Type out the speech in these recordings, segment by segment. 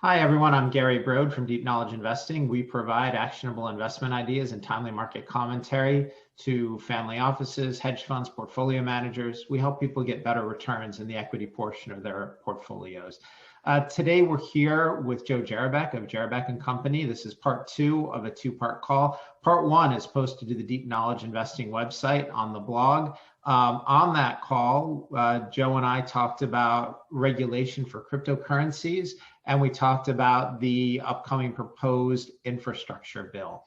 Hi, everyone. I'm Gary Brode from Deep Knowledge Investing. We provide actionable investment ideas and timely market commentary to family offices, hedge funds, portfolio managers. We help people get better returns in the equity portion of their portfolios. Today, we're here with Joe Jarabek of Jarabek Company. This is part two of a two-part call. Part one is posted to the Deep Knowledge Investing website on the blog. On that call, Joe and I talked about regulation for cryptocurrencies, and we talked about the upcoming proposed infrastructure bill.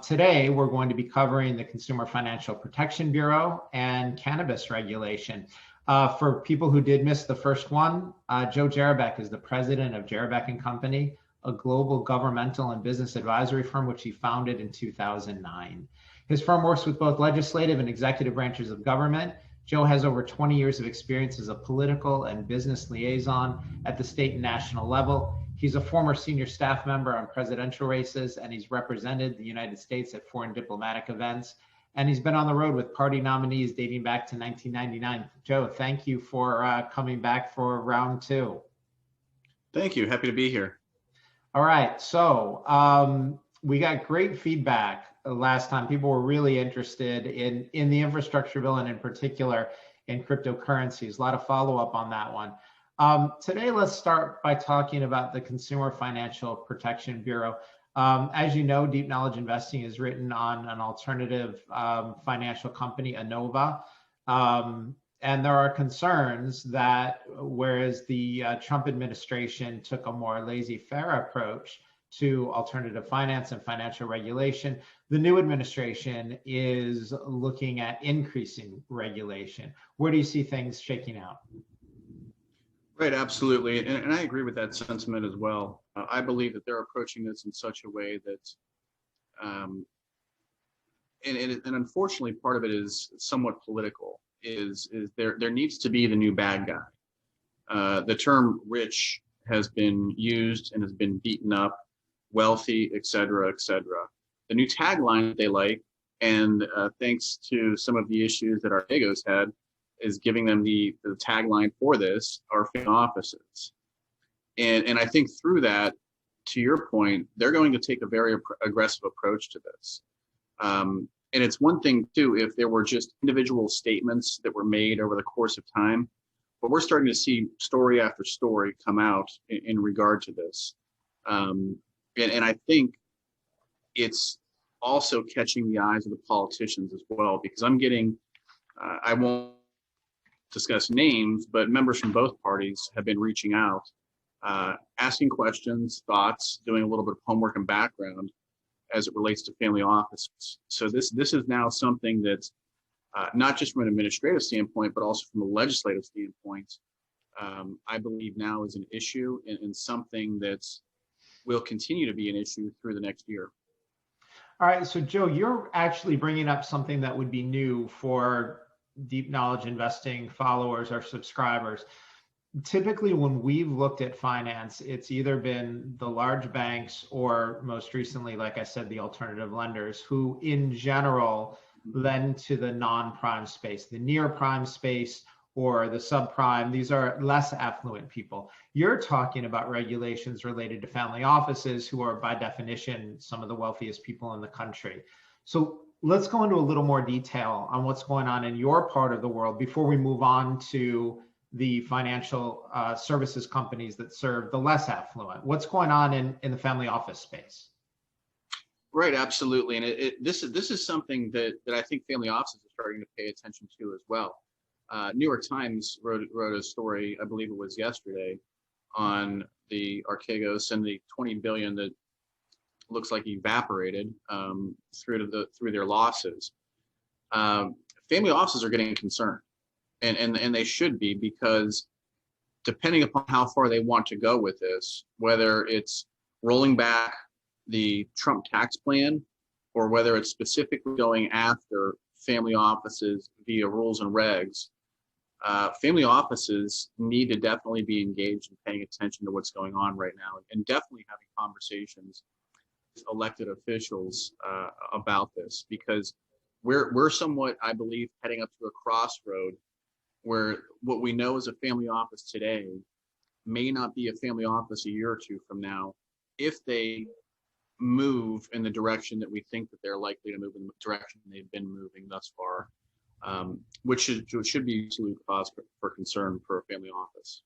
Today, we're going to be covering the Consumer Financial Protection Bureau and cannabis regulation. For people who did miss the first one, Joe Jarabek is the president of Jarabek Company, a global governmental and business advisory firm which he founded in 2009. His firm works with both legislative and executive branches of government. Joe has over 20 years of experience as a political and business liaison at the state and national level. He's a former senior staff member on presidential races, and he's represented the United States at foreign diplomatic events. And he's been on the road with party nominees dating back to 1999. Joe, thank you for coming back for round two. Thank you. Happy to be here. All right. So we got great feedback last time. People were really interested in the infrastructure bill and in particular in cryptocurrencies. A lot of follow-up on that one. Today, let's start by talking about the Consumer Financial Protection Bureau. As you know, Deep Knowledge Investing is written on an alternative financial company, Anova. And there are concerns that whereas the Trump administration took a more laissez-faire approach to alternative finance and financial regulation, the new administration is looking at increasing regulation. Where do you see things shaking out? Right, absolutely. And I agree with that sentiment as well. I believe that they're approaching this in such a way that, and unfortunately, part of it is somewhat political, is there needs to be the new bad guy. The term rich has been used and has been beaten up, wealthy, et cetera, et cetera. The new tagline that they like, and thanks to some of the issues that our egos had, is giving them the tagline for this are family offices. And I think through that, to your point, they're going to take a very aggressive approach to this. And it's one thing too, if there were just individual statements that were made over the course of time, but we're starting to see story after story come out in regard to this. And I think it's also catching the eyes of the politicians as well, because I'm getting, I won't discuss names, but members from both parties have been reaching out, asking questions, thoughts, doing a little bit of homework and background as it relates to family offices. So this is now something that's not just from an administrative standpoint, but also from a legislative standpoint, I believe now is an issue and something that's will continue to be an issue through the next year. All right, so Joe, you're actually bringing up something that would be new for Deep Knowledge Investing followers or subscribers. Typically, when we've looked at finance, it's either been the large banks or most recently, like I said, the alternative lenders who in general lend to the non-prime space, the near prime space or the subprime. These are less affluent people. You're talking about regulations related to family offices who are by definition some of the wealthiest people in the country. So let's go into a little more detail on what's going on in your part of the world before we move on to the financial services companies that serve the less affluent. What's going on in the family office space? Right, absolutely. And this is something that I think family offices are starting to pay attention to as well. New York Times wrote a story, I believe it was yesterday, on the Archegos and the 20 billion that looks like evaporated through their losses. Family offices are getting concerned, and they should be, because depending upon how far they want to go with this, whether it's rolling back the Trump tax plan or whether it's specifically going after family offices via rules and regs, family offices need to definitely be engaged in paying attention to what's going on right now, and definitely having conversations with elected officials about this, because we're somewhat, I believe, heading up to a crossroad where what we know as a family office today may not be a family office a year or two from now if they move in the direction that we think that they're likely to move in the direction they've been moving thus far, which should be absolute cause for concern for a family office.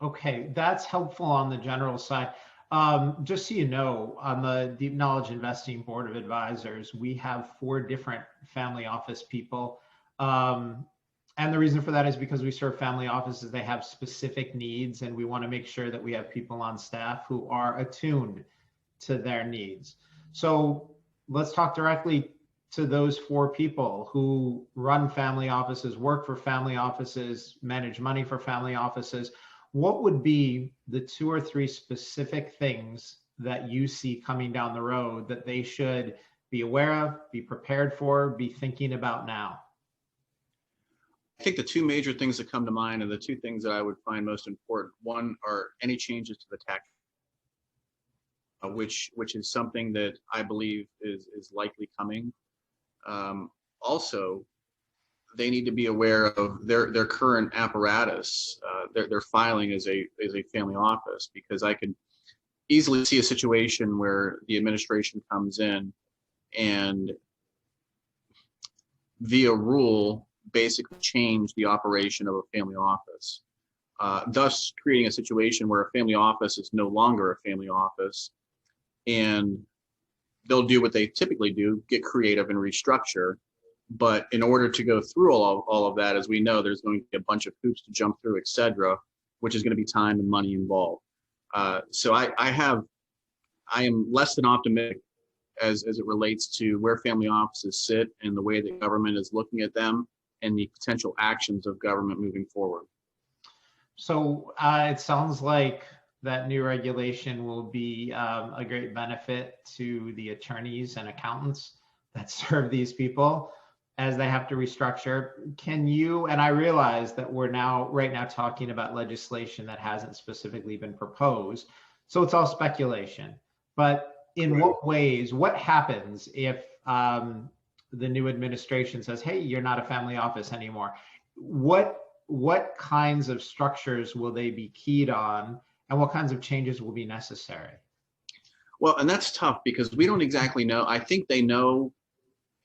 Okay, that's helpful on the general side. Just so you know, on the Deep Knowledge Investing Board of Advisors, we have 4 different family office people. And the reason for that is because we serve family offices, they have specific needs, and we want to make sure that we have people on staff who are attuned to their needs. So let's talk directly to those 4 people who run family offices, work for family offices, manage money for family offices. What would be the 2 or 3 specific things that you see coming down the road that they should be aware of, be prepared for, be thinking about now? I think the 2 major things that come to mind, and the 2 things that I would find most important, one are any changes to the tax, which is something that I believe is likely coming. Also, they need to be aware of their current apparatus, their filing as a family office, because I could easily see a situation where the administration comes in and via rule basically change the operation of a family office, thus creating a situation where a family office is no longer a family office, and they'll do what they typically do, get creative and restructure. But in order to go through all of that, as we know, there's going to be a bunch of hoops to jump through, et cetera, which is going to be time and money involved. So I am less than optimistic as it relates to where family offices sit and the way that government is looking at them and the potential actions of government moving forward. So it sounds like that new regulation will be a great benefit to the attorneys and accountants that serve these people as they have to restructure. Can you, and I realize that we're right now talking about legislation that hasn't specifically been proposed, so it's all speculation, but in what ways, what happens if the new administration says, hey, you're not a family office anymore? What kinds of structures will they be keyed on, and what kinds of changes will be necessary? Well, and that's tough because we don't exactly know. I think they know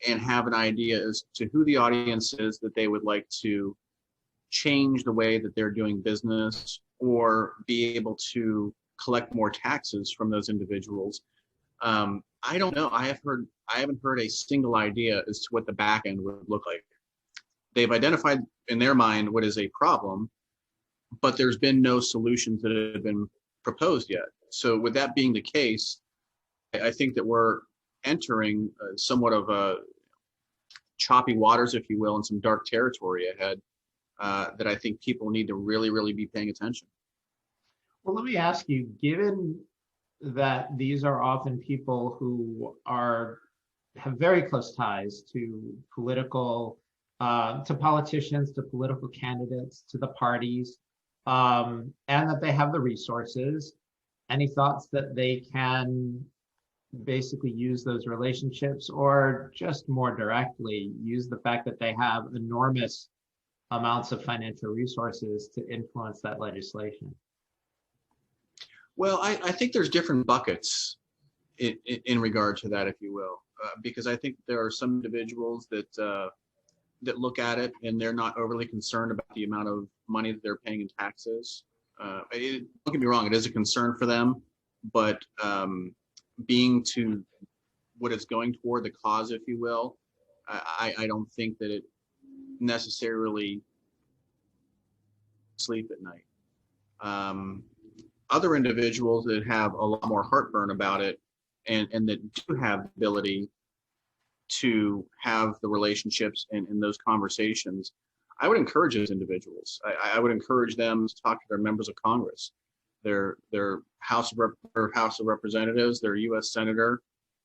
and have an idea as to who the audience is that they would like to change the way that they're doing business or be able to collect more taxes from those individuals. I don't know. I haven't heard a single idea as to what the back end would look like. They've identified in their mind what is a problem, but there's been no solutions that have been proposed yet. So with that being the case, I think that we're entering somewhat of a choppy waters, if you will, and some dark territory ahead that I think people need to really, really be paying attention. Well, let me ask you, given that these are often people who have very close ties to politicians, to political candidates, to the parties, and that they have the resources, any thoughts that they can basically use those relationships, or just more directly use the fact that they have enormous amounts of financial resources to influence that legislation? Well, I think there's different buckets in regard to that, if you will, because I think there are some individuals that look at it and they're not overly concerned about the amount of money that they're paying in taxes. Don't get me wrong, it is a concern for them, but being to what it's going toward, the cause, if you will, I don't think that it necessarily sleep at night. Other individuals that have a lot more heartburn about it and that do have the ability to have the relationships and those conversations, I would encourage those individuals. I would encourage them to talk to their members of Congress, their House of Representatives, their U.S. Senator,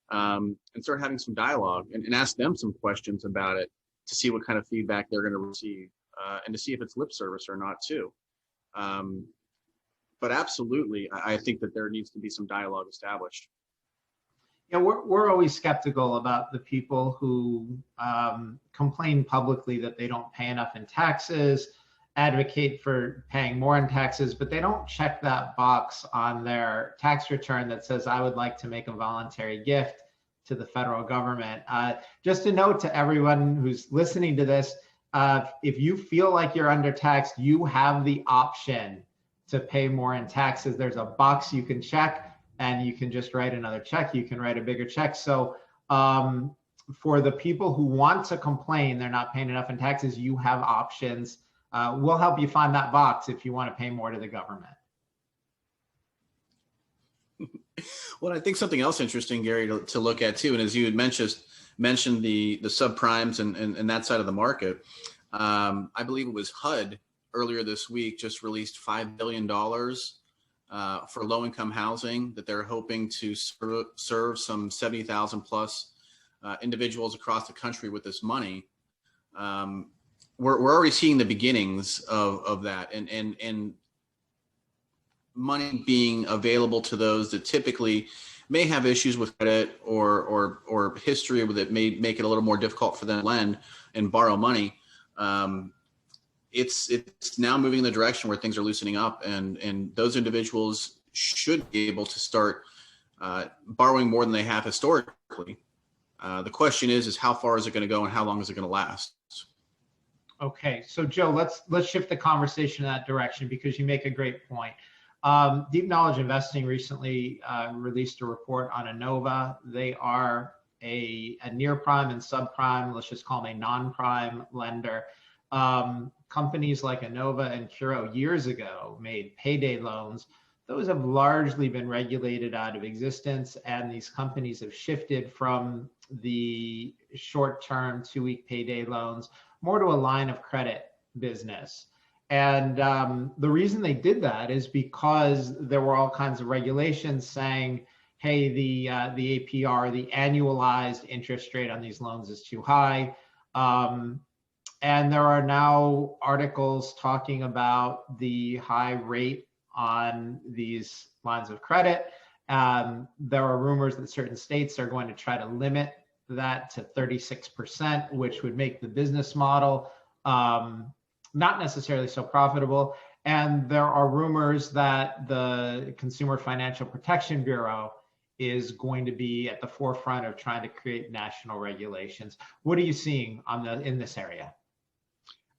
and start having some dialogue and ask them some questions about it to see what kind of feedback they're going to receive and to see if it's lip service or not too. But absolutely, I think that there needs to be some dialogue established. Yeah, we're always skeptical about the people who complain publicly that they don't pay enough in taxes advocate for paying more in taxes, but they don't check that box on their tax return that says, I would like to make a voluntary gift to the federal government. Just a note to everyone who's listening to this, if you feel like you're undertaxed, you have the option to pay more in taxes. There's a box you can check, and you can just write another check. You can write a bigger check. So for the people who want to complain they're not paying enough in taxes, you have options. We'll help you find that box if you want to pay more to the government. Well, I think something else interesting, Gary, to look at too, and as you had mentioned the subprimes and that side of the market, I believe it was HUD earlier this week just released $5 billion for low-income housing that they're hoping to serve some 70,000 plus individuals across the country with this money. We're already seeing the beginnings of that, and money being available to those that typically may have issues with credit or history that may make it a little more difficult for them to lend and borrow money. It's now moving in the direction where things are loosening up, and those individuals should be able to start borrowing more than they have historically. The question is how far is it going to go and how long is it going to last? Okay, so Joe, let's shift the conversation in that direction because you make a great point. Deep Knowledge Investing recently released a report on Innova. They are a near prime and subprime, let's just call them a non-prime lender. Companies like Innova and Curo years ago made payday loans. Those have largely been regulated out of existence, and these companies have shifted from the short-term 2-week payday loans more to a line of credit business. And the reason they did that is because there were all kinds of regulations saying, hey, the APR, the annualized interest rate on these loans is too high. And there are now articles talking about the high rate on these lines of credit. There are rumors that certain states are going to try to limit that to 36%, which would make the business model not necessarily so profitable. And there are rumors that the Consumer Financial Protection Bureau is going to be at the forefront of trying to create national regulations. What are you seeing in this area?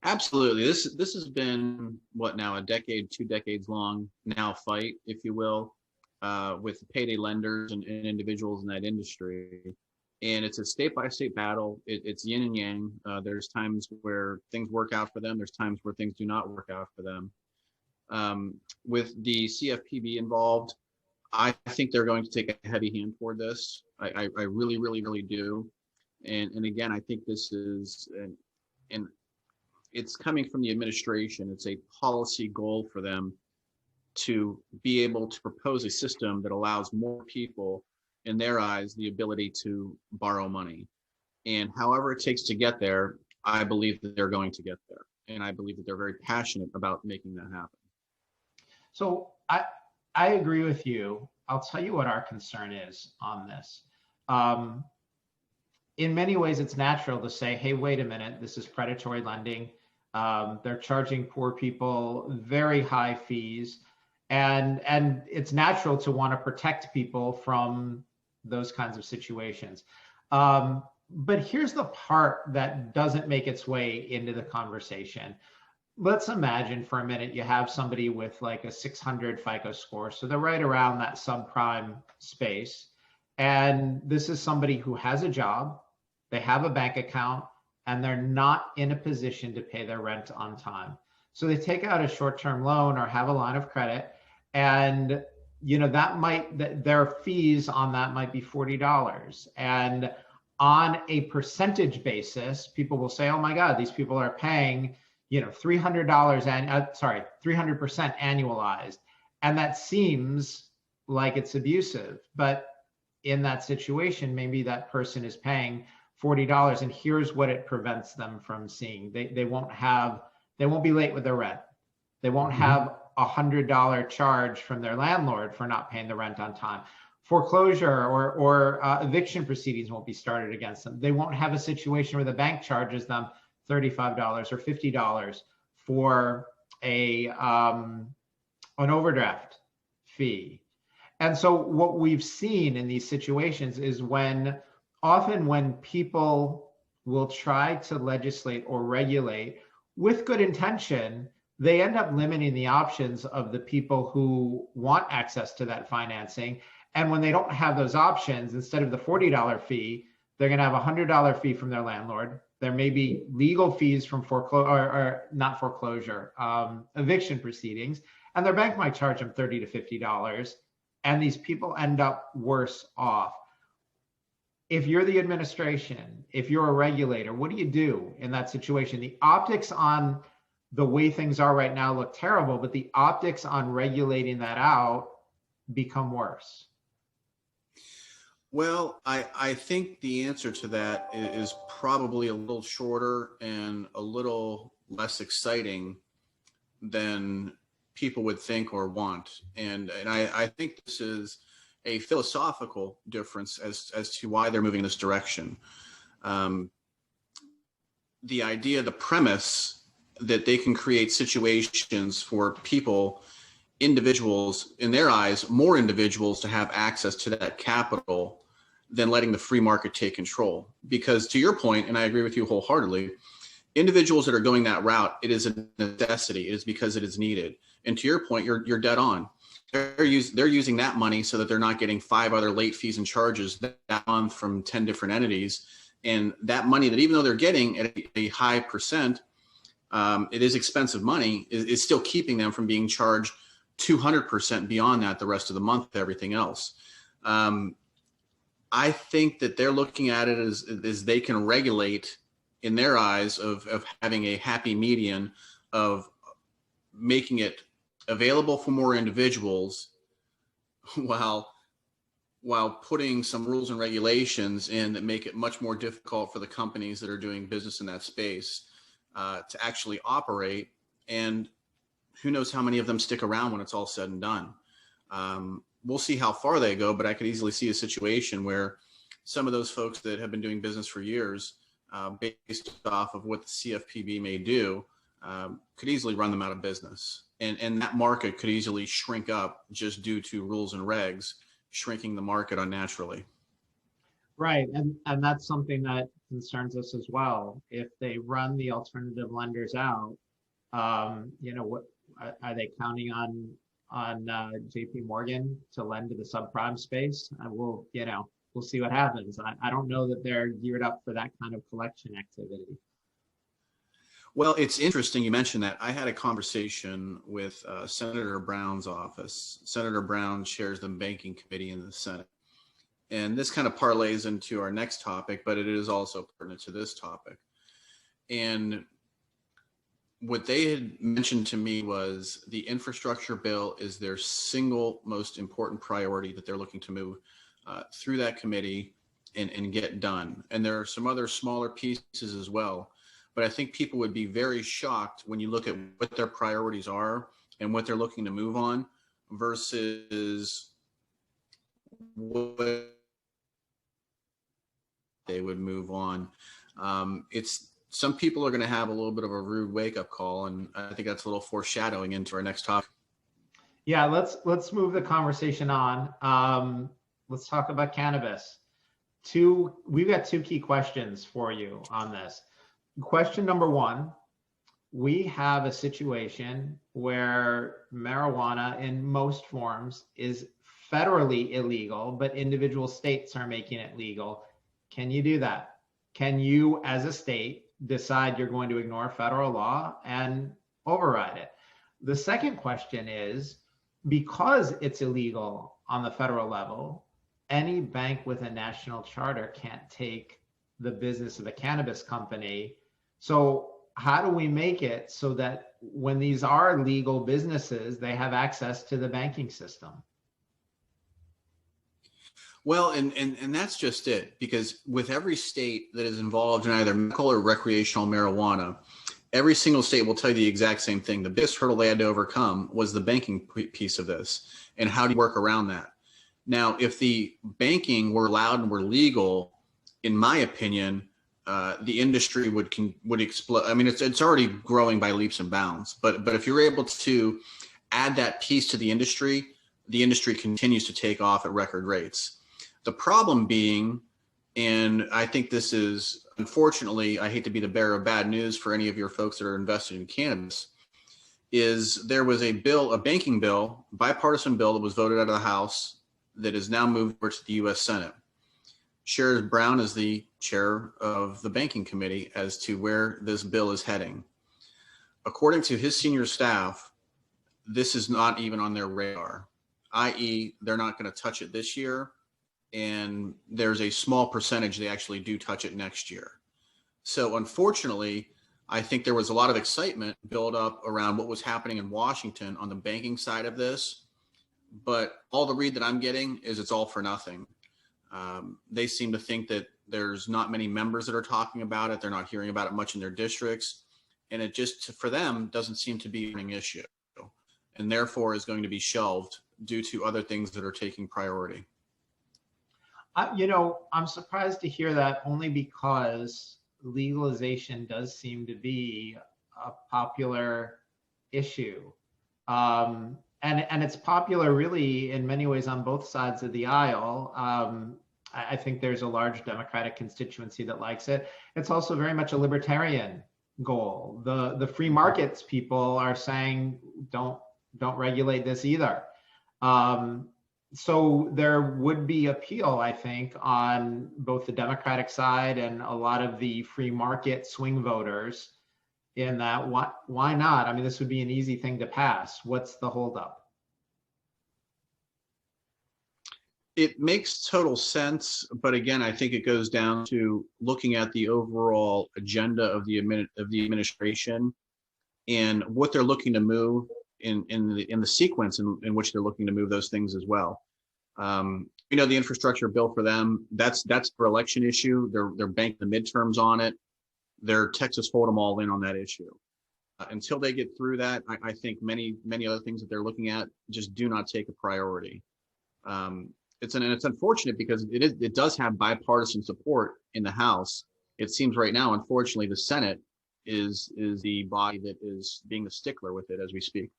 Absolutely. This has been what now, a decade, 2 decades long now fight, if you will, with payday lenders and individuals in that industry. And it's a state-by-state battle. It's yin and yang. There's times where things work out for them. There's times where things do not work out for them. With the CFPB involved, I think they're going to take a heavy hand toward this. I really, really, really do. And again, I think this is, and it's coming from the administration. It's a policy goal for them to be able to propose a system that allows more people, in their eyes, the ability to borrow money. And however it takes to get there, I believe that they're going to get there. And I believe that they're very passionate about making that happen. So I agree with you. I'll tell you what our concern is on this. In many ways, it's natural to say, hey, wait a minute, this is predatory lending. They're charging poor people very high fees. And it's natural to want to protect people from those kinds of situations. But here's the part that doesn't make its way into the conversation. Let's imagine for a minute you have somebody with like a 600 FICO score. So they're right around that subprime space. And this is somebody who has a job, they have a bank account, and they're not in a position to pay their rent on time. So they take out a short-term loan or have a line of credit, and their fees on that might be $40. And on a percentage basis, people will say, oh my God, these people are paying, $300 and 300% annualized. And that seems like it's abusive. But in that situation, maybe that person is paying $40, and here's what it prevents them from seeing. They won't be late with their rent. They won't have a $100 charge from their landlord for not paying the rent on time. Foreclosure or eviction proceedings won't be started against them. They won't have a situation where the bank charges them $35 or $50 for an overdraft fee. And so what we've seen in these situations is often when people will try to legislate or regulate with good intention, they end up limiting the options of the people who want access to that financing. And when they don't have those options, instead of the $40 fee, they're going to have a $100 fee from their landlord. There may be legal fees from eviction proceedings, and their bank might charge them $30 to $50. And these people end up worse off. If you're the administration, if you're a regulator, what do you do in that situation? The optics on the way things are right now look terrible, but the optics on regulating that out become worse. Well, I think the answer to that is probably a little shorter and a little less exciting than people would think or want. And I think this is a philosophical difference as to why they're moving in this direction. The idea, the premise that they can create situations for people, individuals, in their eyes, more individuals to have access to that capital than letting the free market take control. Because to your point, and I agree with you wholeheartedly, individuals that are going that route, it is a necessity. It is because it is needed. And to your point, you're dead on. They're using that money so that they're not getting 5 other late fees and charges that month from 10 different entities. And that money that, even though they're getting at a high percent, it is expensive money, is still keeping them from being charged 200% beyond that the rest of the month, everything else. I think that they're looking at it as they can regulate, in their eyes, of having a happy median of making it available for more individuals while putting some rules and regulations in that make it much more difficult for the companies that are doing business in that space to actually operate. And who knows how many of them stick around when it's all said and done. We'll see how far they go, but I could easily see a situation where some of those folks that have been doing business for years, based off of what the CFPB may do, could easily run them out of business. And that market could easily shrink up just due to rules and regs, shrinking the market unnaturally. Right, and that's something that concerns us as well. If they run the alternative lenders out, what are they counting on JP Morgan to lend to the subprime space? We'll see what happens. I don't know that they're geared up for that kind of collection activity. Well, it's interesting you mentioned that. I had a conversation with Senator Brown's office. Senator Brown chairs the banking committee in the Senate. And this kind of parlays into our next topic, but it is also pertinent to this topic. And what they had mentioned to me was the infrastructure bill is their single most important priority that they're looking to move through that committee and get done. And there are some other smaller pieces as well. But I think people would be very shocked when you look at what their priorities are and what they're looking to move on versus what they would move on. Some people are going to have a little bit of a rude wake-up call, and I think that's a little foreshadowing into our next topic. Yeah, let's move the conversation on. Let's talk about cannabis. We've got 2 key questions for you on this. Question number 1, we have a situation where marijuana in most forms is federally illegal, but individual states are making it legal. Can you do that? Can you, as a state, decide you're going to ignore federal law and override it? The second question is, because it's illegal on the federal level, any bank with a national charter can't take the business of a cannabis company. So how do we make it so that when these are legal businesses, they have access to the banking system? Well, and that's just it, because with every state that is involved in either medical or recreational marijuana, every single state will tell you the exact same thing. The biggest hurdle they had to overcome was the banking piece of this, and how do you work around that? Now, if the banking were allowed and were legal, in my opinion, the industry would explode. I mean, it's already growing by leaps and bounds. But if you're able to add that piece to the industry continues to take off at record rates. The problem being, and I think this is, unfortunately, I hate to be the bearer of bad news for any of your folks that are invested in cannabis, is there was a bill, a banking bill, bipartisan bill that was voted out of the House that is now moved over to the U.S. Senate. Sherrod Brown is the chair of the banking committee as to where this bill is heading. According to his senior staff, this is not even on their radar, i.e. they're not going to touch it this year, and there's a small percentage they actually do touch it next year. So unfortunately, I think there was a lot of excitement built up around what was happening in Washington on the banking side of this, but all the read that I'm getting is it's all for nothing. They seem to think that there's not many members that are talking about it. They're not hearing about it much in their districts. And it just, for them, doesn't seem to be an issue, and therefore is going to be shelved due to other things that are taking priority. I'm surprised to hear that, only because legalization does seem to be a popular issue. And it's popular really in many ways on both sides of the aisle. I think there's a large Democratic constituency that likes it. It's also very much a libertarian goal. The free markets people are saying don't regulate this either. So there would be appeal, I think, on both the Democratic side and a lot of the free market swing voters in that. Why not? I mean, this would be an easy thing to pass. What's the holdup? It makes total sense, but again, I think it goes down to looking at the overall agenda of the administration and what they're looking to move in the sequence in which they're looking to move those things as well. The infrastructure bill for them, that's for election issue. They're banking the midterms on it. They're Texas Hold'em all in on that issue. Until they get through that, I think many other things that they're looking at just do not take a priority. It's unfortunate because it does have bipartisan support in the House. It seems right now, unfortunately, the Senate is the body that is being the stickler with it as we speak.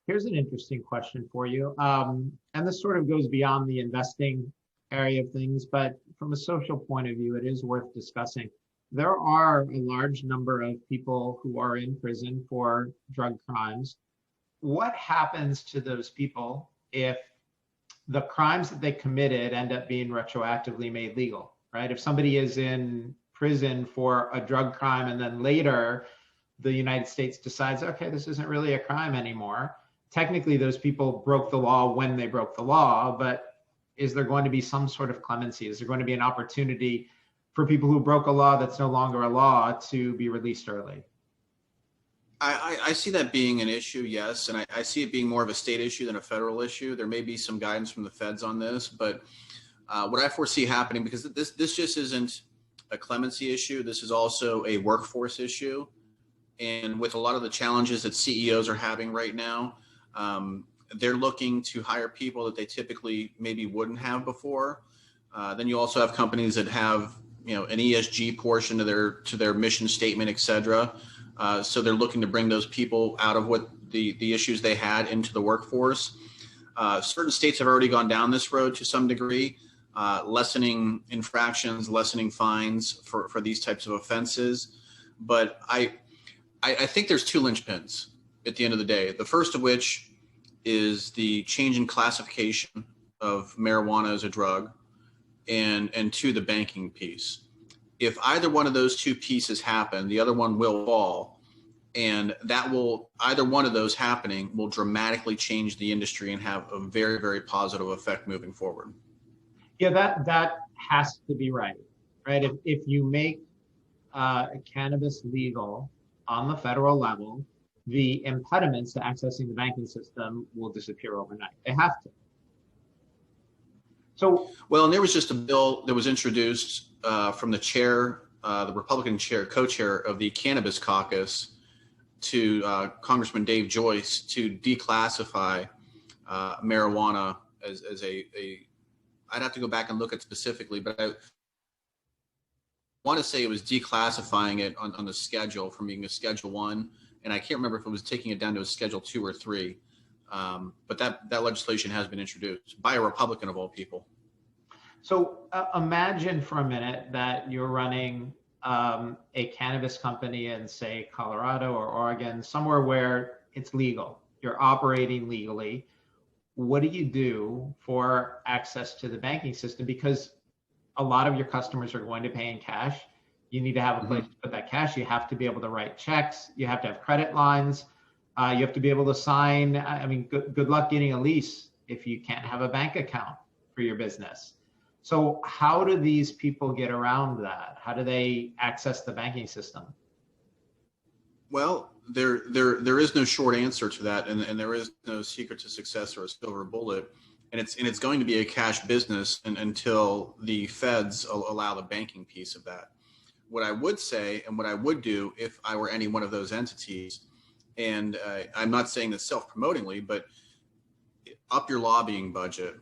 Here's an interesting question for you. And this sort of goes beyond the investing area of things, but from a social point of view, it is worth discussing. There are a large number of people who are in prison for drug crimes. What happens to those people if the crimes that they committed end up being retroactively made legal, right? If somebody is in prison for a drug crime and then later the United States decides, okay, this isn't really a crime anymore. Technically, those people broke the law when they broke the law, but is there going to be some sort of clemency? Is there going to be an opportunity for people who broke a law that's no longer a law to be released early? I see that being an issue, yes, and I see it being more of a state issue than a federal issue. There may be some guidance from the feds on this, but what I foresee happening, because this just isn't a clemency issue, this is also a workforce issue. And with a lot of the challenges that CEOs are having right now, they're looking to hire people that they typically maybe wouldn't have before. Then you also have companies that have an ESG portion to their mission statement, et cetera. So they're looking to bring those people out of what the issues they had into the workforce. Certain states have already gone down this road to some degree, lessening infractions, lessening fines for these types of offenses. But I think there's two linchpins at the end of the day. The first of which is the change in classification of marijuana as a drug, and two, the banking piece. If either one of those two pieces happen, the other one will fall, and either one of those happening will dramatically change the industry and have a very, very positive effect moving forward. Yeah, that has to be right? If you make cannabis legal on the federal level, the impediments to accessing the banking system will disappear overnight. They have to. So, well, and there was just a bill that was introduced from the chair, the Republican co-chair of the Cannabis caucus, to Congressman Dave Joyce to declassify marijuana as a I'd have to go back and look at specifically, but want to say it was declassifying it on the schedule from being a Schedule 1, and I can't remember if it was taking it down to a Schedule 2 or 3. But that legislation has been introduced by a Republican of all people. So imagine for a minute that you're running a cannabis company in, say, Colorado or Oregon, somewhere where it's legal. You're operating legally. What do you do for access to the banking system? Because a lot of your customers are going to pay in cash. You need to have a place to put that cash. You have to be able to write checks. You have to have credit lines. You have to be able to sign. I mean, good luck getting a lease if you can't have a bank account for your business. So how do these people get around that? How do they access the banking system? Well, there is no short answer to that, and there is no secret to success or a silver bullet, and it's going to be a cash business until the feds allow the banking piece of that. What I would say, and what I would do if I were any one of those entities, and I'm not saying this self-promotingly, but up your lobbying budget,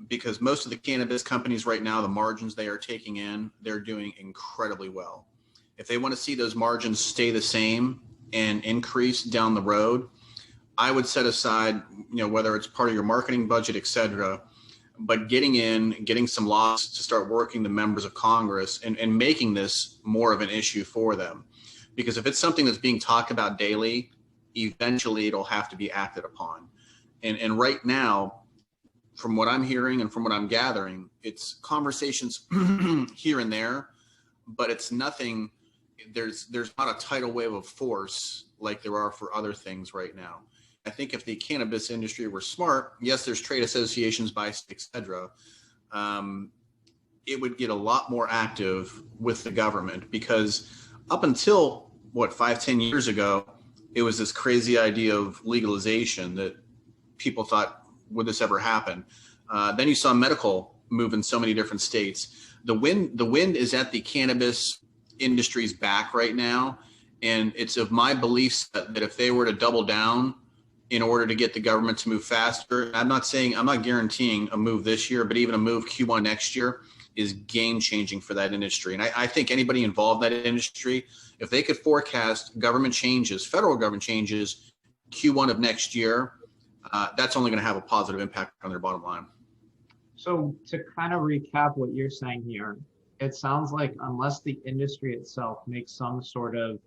because most of the cannabis companies right now, the margins they are taking in, they're doing incredibly well. If they want to see those margins stay the same and increase down the road, I would set aside, whether it's part of your marketing budget, et cetera, but getting some laws to start working the members of Congress and making this more of an issue for them. Because if it's something that's being talked about daily, eventually it'll have to be acted upon. And right now, from what I'm hearing and from what I'm gathering, it's conversations here and there, but it's nothing. There's not a tidal wave of force like there are for other things right now. I think if the cannabis industry were smart, yes, there's trade associations by et cetera, it would get a lot more active with the government, because up until 5-10 years ago, it was this crazy idea of legalization that people thought, would this ever happen? Then you saw medical move in so many different states. The wind is at the cannabis industry's back right now, and it's of my belief that if they were to double down in order to get the government to move faster, I'm not guaranteeing a move this year, but even a move Q1 next year is game changing for that industry. And I think anybody involved in that industry, if they could forecast government changes, federal government changes, Q1 of next year, that's only going to have a positive impact on their bottom line. So to kind of recap what you're saying here, it sounds like unless the industry itself makes some sort of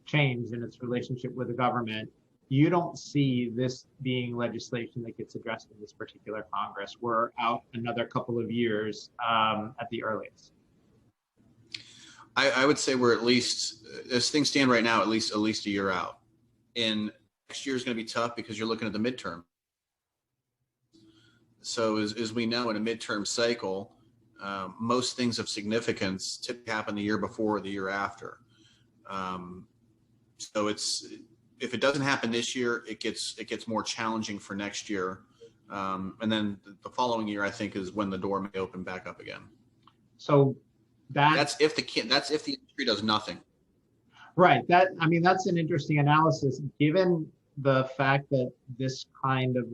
change in its relationship with the government, you don't see this being legislation that gets addressed in this particular Congress. We're out another couple of years at the earliest. I would say we're at least, as things stand right now, at least a year out. And next year is going to be tough because you're looking at the midterm. So as we know, in a midterm cycle, most things of significance typically happen the year before or the year after. So if it doesn't happen this year, it gets more challenging for next year. And then the following year, I think, is when the door may open back up again. So that's if the industry does nothing. Right. That's an interesting analysis, given the fact that this kind of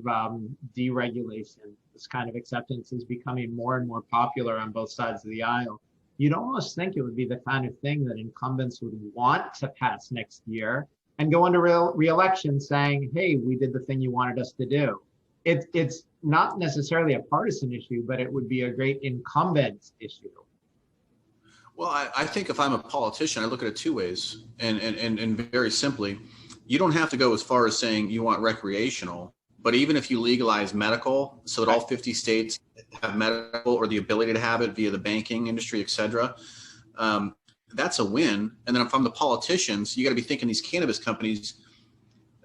deregulation, this kind of acceptance is becoming more and more popular on both sides of the aisle. You'd almost think it would be the kind of thing that incumbents would want to pass next year and go into re-election saying, hey, we did the thing you wanted us to do. It's not necessarily a partisan issue, but it would be a great incumbent issue. Well, I think if I'm a politician, I look at it two ways. And very simply, you don't have to go as far as saying you want recreational, but even if you legalize medical so that all 50 states have medical or the ability to have it via the banking industry, et cetera, that's a win. And then if I'm the politicians, you got to be thinking these cannabis companies,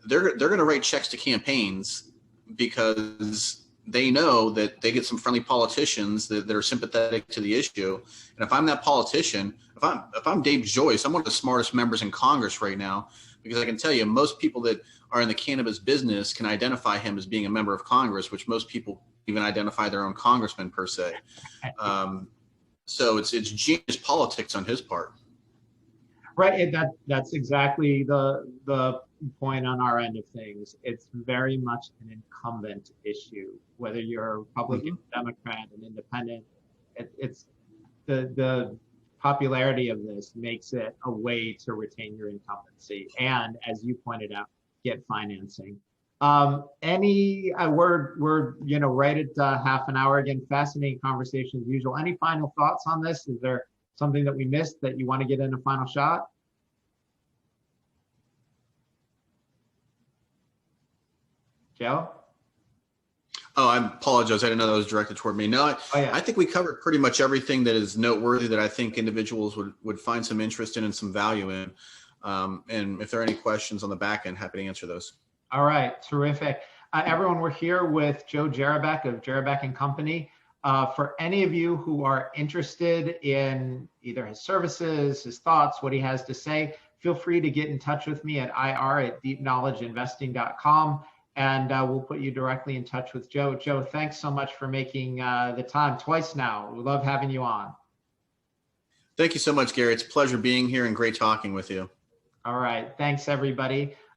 they're going to write checks to campaigns because they know that they get some friendly politicians that are sympathetic to the issue. And if I'm that politician, if I'm Dave Joyce, I'm one of the smartest members in Congress right now, because I can tell you most people that are in the cannabis business can identify him as being a member of Congress, which most people even identify their own congressman per se. So it's genius politics on his part. Right. That's exactly the point on our end of things. It's very much an incumbent issue, whether you're a Republican, Democrat, an independent. It's the popularity of this makes it a way to retain your incumbency and, as you pointed out, get financing. We're right at half an hour again. Fascinating conversation as usual. Any final thoughts on this? Is there something that we missed that you want to get in a final shot? Joe? Oh, I apologize. I didn't know that was directed toward me. No, I think we covered pretty much everything that is noteworthy that I think individuals would find some interest in and some value in. And if there are any questions on the back end, happy to answer those. All right, terrific. Everyone, we're here with Joe Jarabek of Jarabek Company. For any of you who are interested in either his services, his thoughts, what he has to say, feel free to get in touch with me at ir@deepknowledgeinvesting.com, and we'll put you directly in touch with Joe. Joe, thanks so much for making the time twice now. We love having you on. Thank you so much, Gary. It's a pleasure being here and great talking with you. All right, thanks everybody.